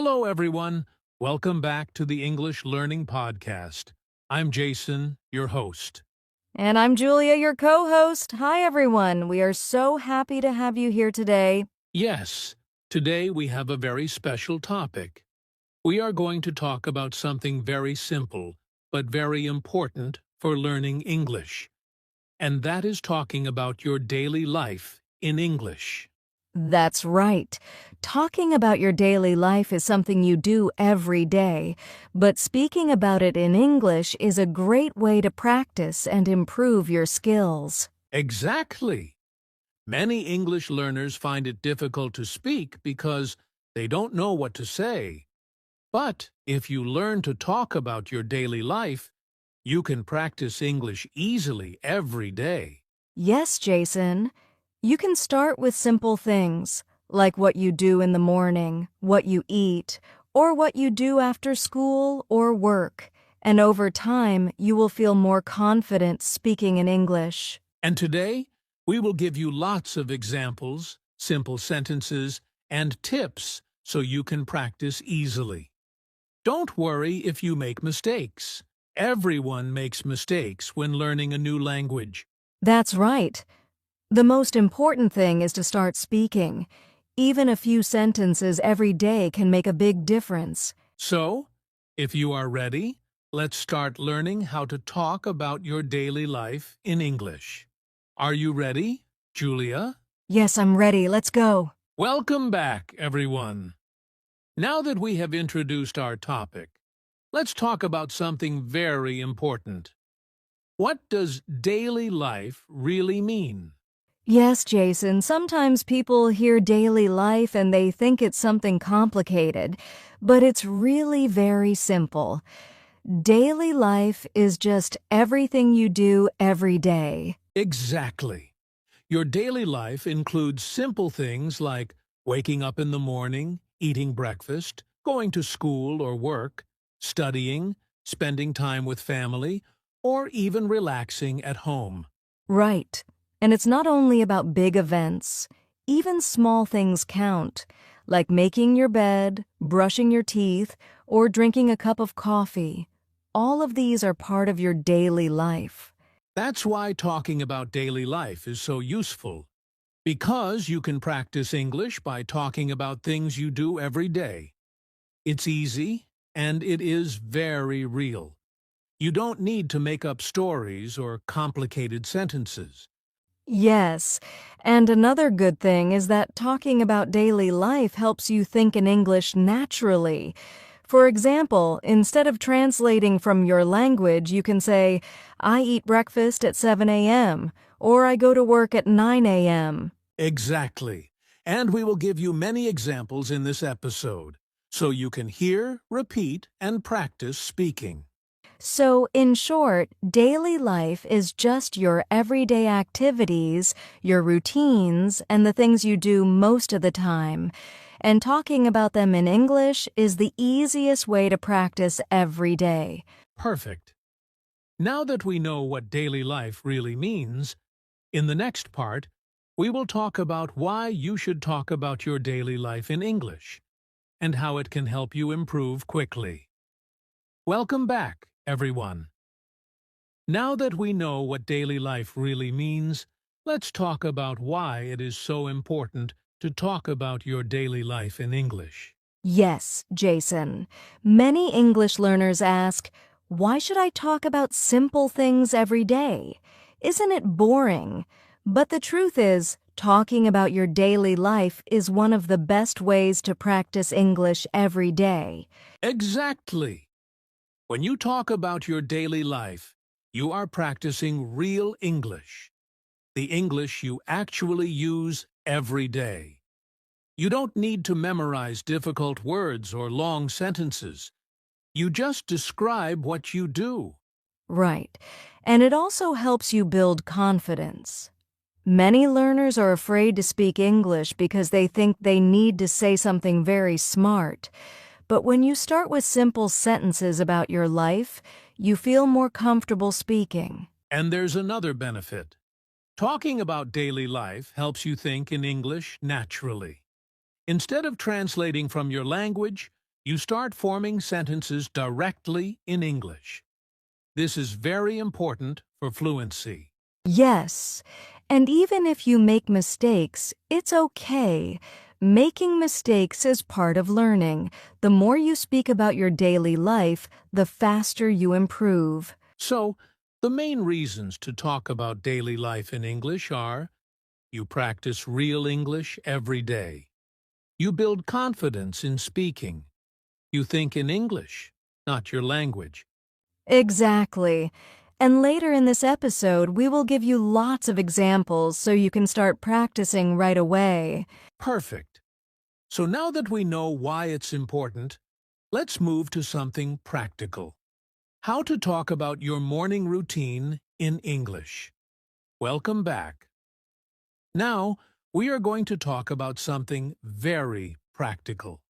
Hello, everyone. Welcome back to the English Learning Podcast. I'm Jason, your host. And I'm Julia, your co-host. Hi, everyone. We are so happy to have you here today. Yes, today we have a very special topic. We are going to talk about something very simple, but very important for learning English. And that is talking about your daily life in English. That's right. Talking about your daily life is something you do every day, but speaking about it in English is a great way to practice and improve your skills. Exactly. Many English learners find it difficult to speak because they don't know what to say. But if you learn to talk about your daily life, you can practice English easily every day. Yes, Jason. You can start with simple things, like what you do in the morning, what you eat, or what you do after school or work. And over time, you will feel more confident speaking in English. And today, we will give you lots of examples, simple sentences, and tips so you can practice easily. Don't worry if you make mistakes. Everyone makes mistakes when learning a new language. That's right. The most important thing is to start speaking. Even a few sentences every day can make a big difference. So, if you are ready, let's start learning how to talk about your daily life in English. Are you ready, Julia? Yes, I'm ready. Let's go. Welcome back, everyone. Now that we have introduced our topic, let's talk about something very important. What does daily life really mean? Yes, Jason, sometimes people hear daily life and they think it's something complicated, but it's really very simple. Daily life is just everything you do every day. Exactly. Your daily life includes simple things like waking up in the morning, eating breakfast, going to school or work, studying, spending time with family, or even relaxing at home. Right. And it's not only about big events. Even small things count, like making your bed, brushing your teeth, or drinking a cup of coffee. All of these are part of your daily life. That's why talking about daily life is so useful. Because you can practice English by talking about things you do every day. It's easy, and it is very real. You don't need to make up stories or complicated sentences. Yes, and another good thing is that talking about daily life helps you think in English naturally. For example, instead of translating from your language, you can say, I eat breakfast at 7 a.m., or I go to work at 9 a.m. Exactly. And we will give you many examples in this episode, so you can hear, repeat, and practice speaking. So, in short, daily life is just your everyday activities, your routines, and the things you do most of the time. And talking about them in English is the easiest way to practice every day. Perfect. Now that we know what daily life really means, in the next part, we will talk about why you should talk about your daily life in English and how it can help you improve quickly. Welcome back, everyone. Now that we know what daily life really means, let's talk about why it is so important to talk about your daily life in English. Yes, Jason. Many English learners ask, why should I talk about simple things every day? Isn't it boring? But the truth is, talking about your daily life is one of the best ways to practice English every day. Exactly. When you talk about your daily life, you are practicing real English, the English you actually use every day. You don't need to memorize difficult words or long sentences. You just describe what you do. Right. And it also helps you build confidence. Many learners are afraid to speak English because they think they need to say something very smart. But when you start with simple sentences about your life, you feel more comfortable speaking. And there's another benefit. Talking about daily life helps you think in English naturally. Instead of translating from your language, you start forming sentences directly in English. This is very important for fluency. Yes, and even if you make mistakes, it's okay. Making mistakes is part of learning. The more you speak about your daily life, the faster you improve. So, the main reasons to talk about daily life in English are: you practice real English every day. You build confidence in speaking. You think in English, not your language. Exactly. And later in this episode, we will give you lots of examples so you can start practicing right away. Perfect. So now that we know why it's important, let's move to something practical. How to talk about your morning routine in English. Welcome back. Now, we are going to talk about something very practical.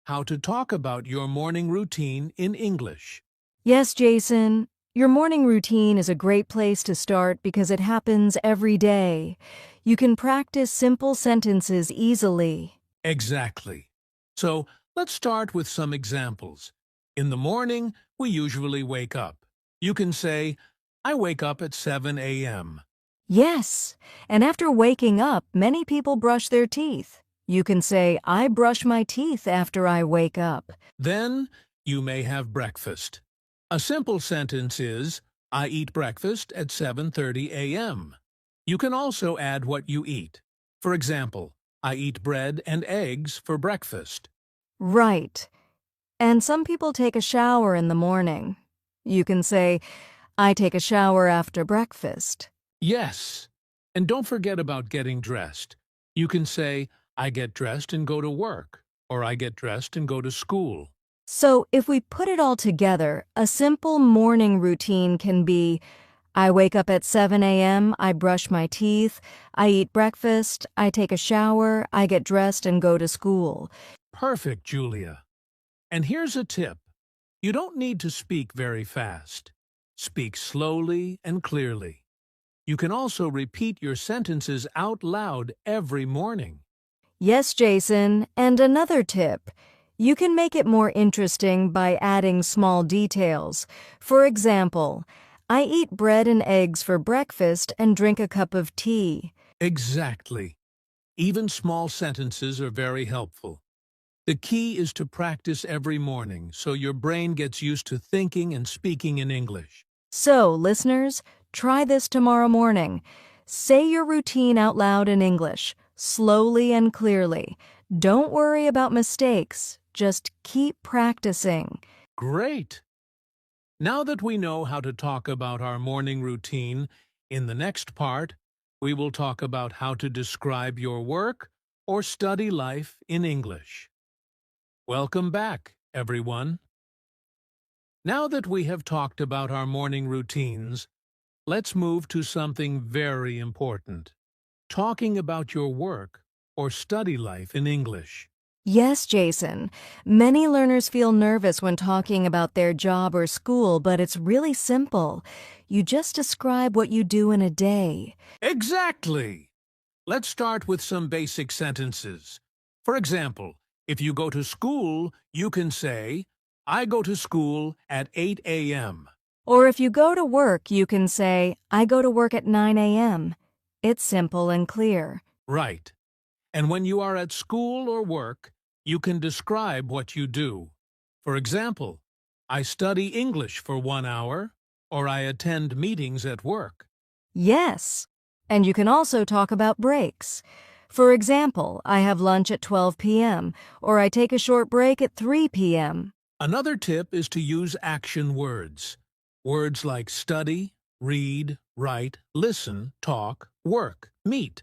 How to talk about your morning routine in English. Yes, Jason, your morning routine is a great place to start because it happens every day. You can practice simple sentences easily. Exactly. So, let's start with some examples. In the morning, we usually wake up. You can say, I wake up at 7 a.m. Yes, and after waking up, many people brush their teeth. You can say, I brush my teeth after I wake up. Then, you may have breakfast. A simple sentence is, I eat breakfast at 7:30 a.m. You can also add what you eat. For example, I eat bread and eggs for breakfast. Right. And some people take a shower in the morning. You can say, I take a shower after breakfast. Yes. And don't forget about getting dressed. You can say, I get dressed and go to work, or I get dressed and go to school. So if we put it all together, a simple morning routine can be, I wake up at 7 a.m., I brush my teeth, I eat breakfast, I take a shower, I get dressed and go to school. Perfect, Julia. And here's a tip. You don't need to speak very fast. Speak slowly and clearly. You can also repeat your sentences out loud every morning. Yes, Jason, and another tip. You can make it more interesting by adding small details. For example, I eat bread and eggs for breakfast and drink a cup of tea. Exactly. Even small sentences are very helpful. The key is to practice every morning so your brain gets used to thinking and speaking in English. So, listeners, try this tomorrow morning. Say your routine out loud in English, slowly and clearly. Don't worry about mistakes. Just keep practicing. Great! Now that we know how to talk about our morning routine, in the next part, we will talk about how to describe your work or study life in English. Welcome back, everyone. Now that we have talked about our morning routines, let's move to something very important. Talking about your work or study life in English. Yes, Jason. Many learners feel nervous when talking about their job or school, but it's really simple. You just describe what you do in a day. Exactly! Let's start with some basic sentences. For example, if you go to school, you can say, I go to school at 8 a.m. Or if you go to work, you can say, I go to work at 9 a.m. It's simple and clear. Right. And when you are at school or work, you can describe what you do. For example, I study English for 1 hour, or I attend meetings at work. Yes. And you can also talk about breaks. For example, I have lunch at 12 p.m., or I take a short break at 3 p.m. Another tip is to use action words. Words like study, read, write, listen, talk, work, meet.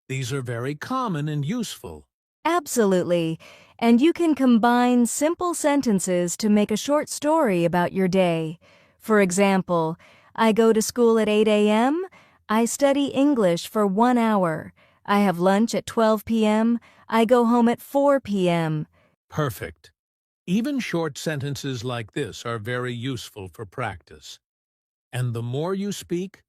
These are very common and useful. Absolutely. And you can combine simple sentences to make a short story about your day. For example, I go to school at 8 a.m., I study English for 1 hour, I have lunch at 12 p.m., I go home at 4 p.m. Perfect. Even short sentences like this are very useful for practice. And the more you speak,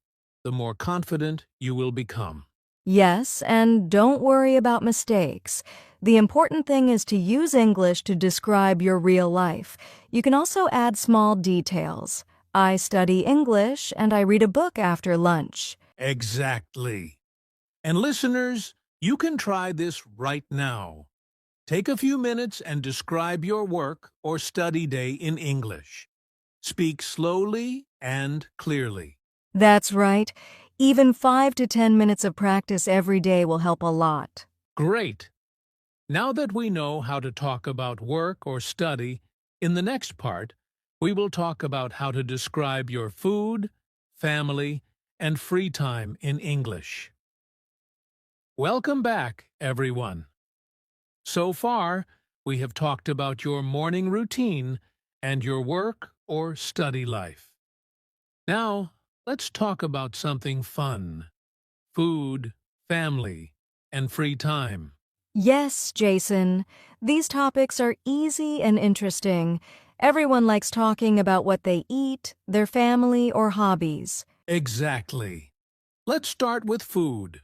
the more confident you will become. Yes, and don't worry about mistakes. The important thing is to use English to describe your real life. You can also add small details. I study English and I read a book after lunch. Exactly. And listeners, you can try this right now. Take a few minutes and describe your work or study day in English. Speak slowly and clearly. That's right. Even 5 to 10 minutes of practice every day will help a lot. Great! Now that we know how to talk about work or study, in the next part, we will talk about how to describe your food, family, and free time in English. Welcome back, everyone. So far, we have talked about your morning routine and your work or study life. Now, let's talk about something fun: food, family, and free time. Yes, Jason. These topics are easy and interesting. Everyone likes talking about what they eat, their family, or hobbies. Exactly. Let's start with food.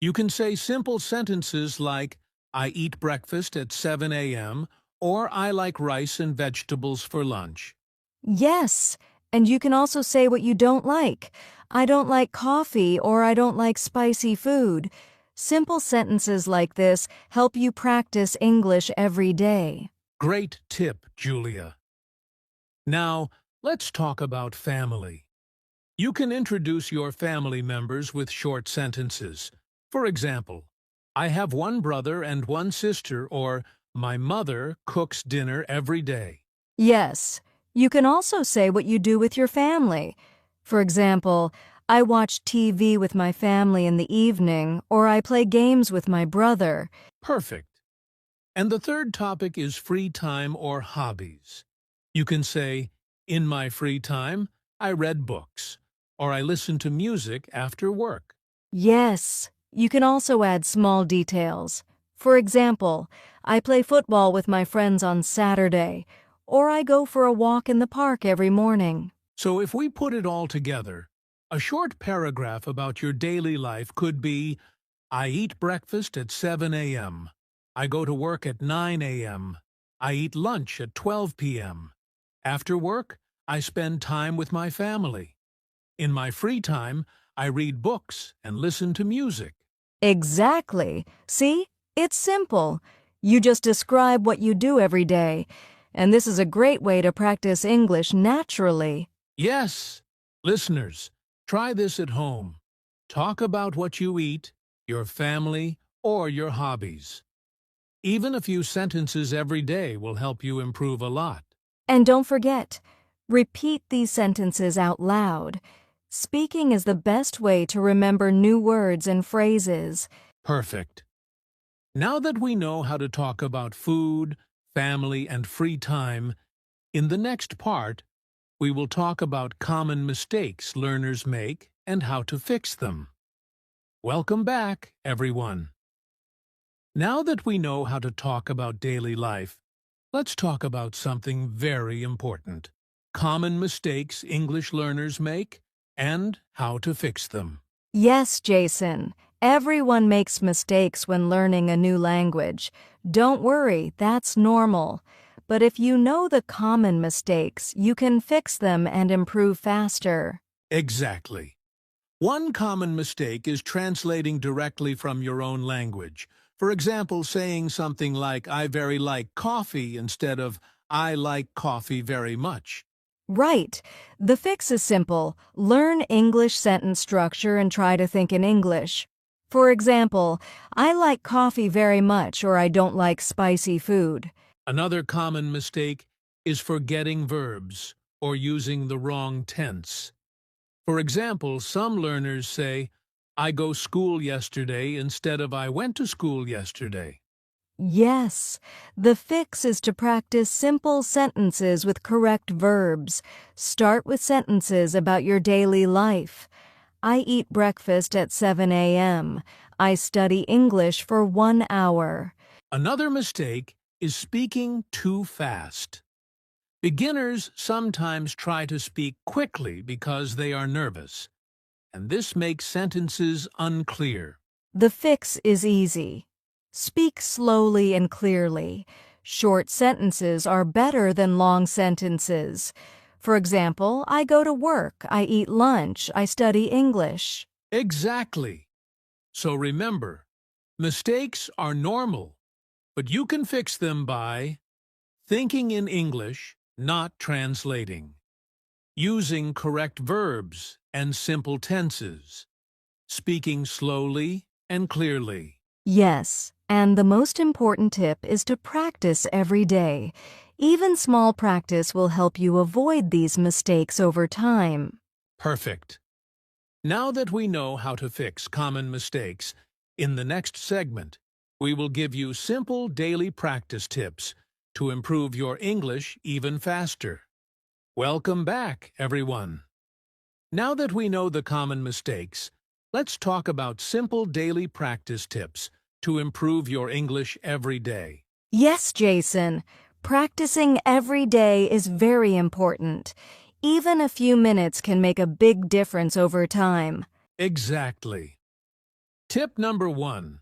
You can say simple sentences like, I eat breakfast at 7 a.m., or I like rice and vegetables for lunch. Yes, and you can also say what you don't like. I don't like coffee or I don't like spicy food. Simple sentences like this help you practice English every day. Great tip, Julia. Now, let's talk about family. You can introduce your family members with short sentences. For example, I have one brother and one sister, or my mother cooks dinner every day. Yes, you can also say what you do with your family. For example, I watch TV with my family in the evening, or I play games with my brother. Perfect. And the third topic is free time or hobbies. You can say, in my free time, I read books, or I listen to music after work. Yes, you can also add small details. For example, I play football with my friends on Saturday, or I go for a walk in the park every morning. So if we put it all together, a short paragraph about your daily life could be, I eat breakfast at 7 a.m. I go to work at 9 a.m. I eat lunch at 12 p.m. After work, I spend time with my family. In my free time, I read books and listen to music. Exactly. See? It's simple. You just describe what you do every day, and this is a great way to practice English naturally. Yes, listeners, try this at home. Talk about what you eat, your family, or your hobbies. Even a few sentences every day will help you improve a lot. And don't forget, repeat these sentences out loud. Speaking is the best way to remember new words and phrases. Perfect. Now that we know how to talk about food, family, and free time, in the next part, we will talk about common mistakes learners make and how to fix them. Welcome back, everyone. Now that we know how to talk about daily life, let's talk about something very important: common mistakes English learners make and how to fix them. Yes, Jason. Everyone makes mistakes when learning a new language. Don't worry, that's normal. But if you know the common mistakes, you can fix them and improve faster. Exactly. One common mistake is translating directly from your own language. For example, saying something like, I very like coffee instead of, I like coffee very much. Right. The fix is simple. Learn English sentence structure and try to think in English. For example, I like coffee very much, or I don't like spicy food. Another common mistake is forgetting verbs or using the wrong tense. For example, some learners say, I go school yesterday instead of I went to school yesterday. Yes, the fix is to practice simple sentences with correct verbs. Start with sentences about your daily life. I eat breakfast at 7 a.m. I study English for 1 hour. Another mistake is speaking too fast. Beginners sometimes try to speak quickly because they are nervous, and this makes sentences unclear. The fix is easy. Speak slowly and clearly. Short sentences are better than long sentences. For example, I go to work, I eat lunch, I study English. Exactly. So remember, mistakes are normal, but you can fix them by thinking in English, not translating, using correct verbs and simple tenses, speaking slowly and clearly. Yes, and the most important tip is to practice every day. Even small practice will help you avoid these mistakes over time. Perfect. Now that we know how to fix common mistakes, in the next segment, we will give you simple daily practice tips to improve your English even faster. Welcome back, everyone. Now that we know the common mistakes, let's talk about simple daily practice tips to improve your English every day. Yes, Jason. Practicing every day is very important. Even a few minutes can make a big difference over time. Exactly. Tip number 1.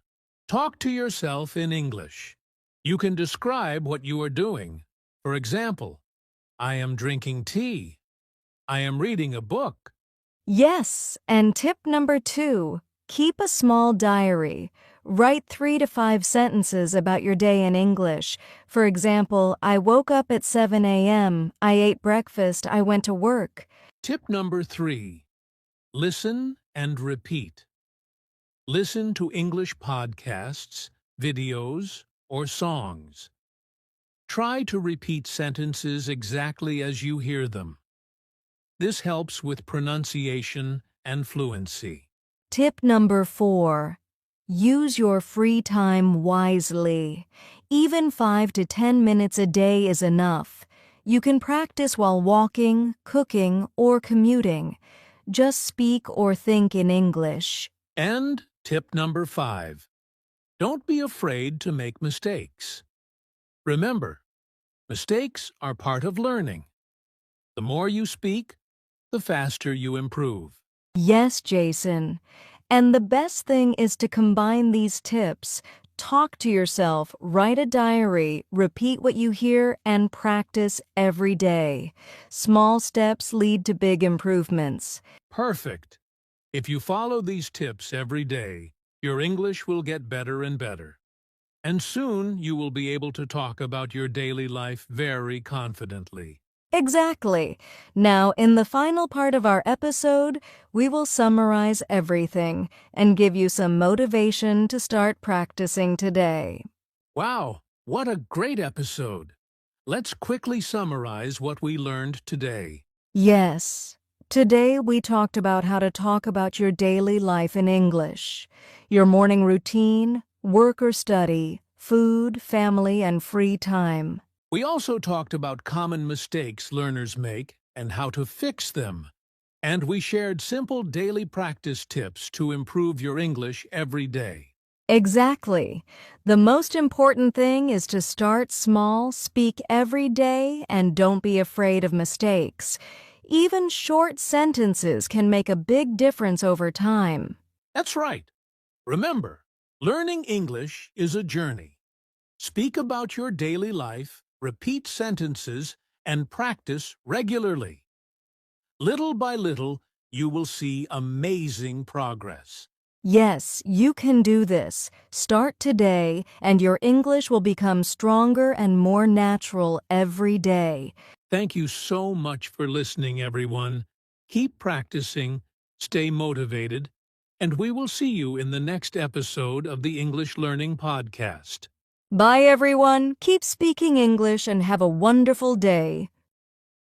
Talk to yourself in English. You can describe what you are doing. For example, I am drinking tea. I am reading a book. Yes, and tip number 2, keep a small diary. Write 3 to 5 sentences about your day in English. For example, I woke up at 7 a.m., I ate breakfast, I went to work. Tip number 3. Listen and repeat. Listen to English podcasts, videos, or songs. Try to repeat sentences exactly as you hear them. This helps with pronunciation and fluency. Tip number 4, use your free time wisely. Even 5 to 10 minutes a day is enough. You can practice while walking, cooking, or commuting. Just speak or think in English. And tip number 5. Don't be afraid to make mistakes. Remember, mistakes are part of learning. The more you speak, the faster you improve. Yes, Jason. And the best thing is to combine these tips. Talk to yourself, write a diary, repeat what you hear, and practice every day. Small steps lead to big improvements. Perfect. If you follow these tips every day, your English will get better and better. And soon you will be able to talk about your daily life very confidently. Exactly. Now, in the final part of our episode, we will summarize everything and give you some motivation to start practicing today. Wow, what a great episode! Let's quickly summarize what we learned today. Yes. Today we talked about how to talk about your daily life in English, your morning routine, work or study, food, family, and free time. We also talked about common mistakes learners make and how to fix them. And we shared simple daily practice tips to improve your English every day. Exactly. The most important thing is to start small, speak every day, and don't be afraid of mistakes. Even short sentences can make a big difference over time. That's right. Remember, learning English is a journey. Speak about your daily life, repeat sentences, and practice regularly. Little by little, you will see amazing progress. Yes, you can do this. Start today, and your English will become stronger and more natural every day. Thank you so much for listening, everyone. Keep practicing, stay motivated, and we will see you in the next episode of the English Learning Podcast. Bye, everyone. Keep speaking English and have a wonderful day.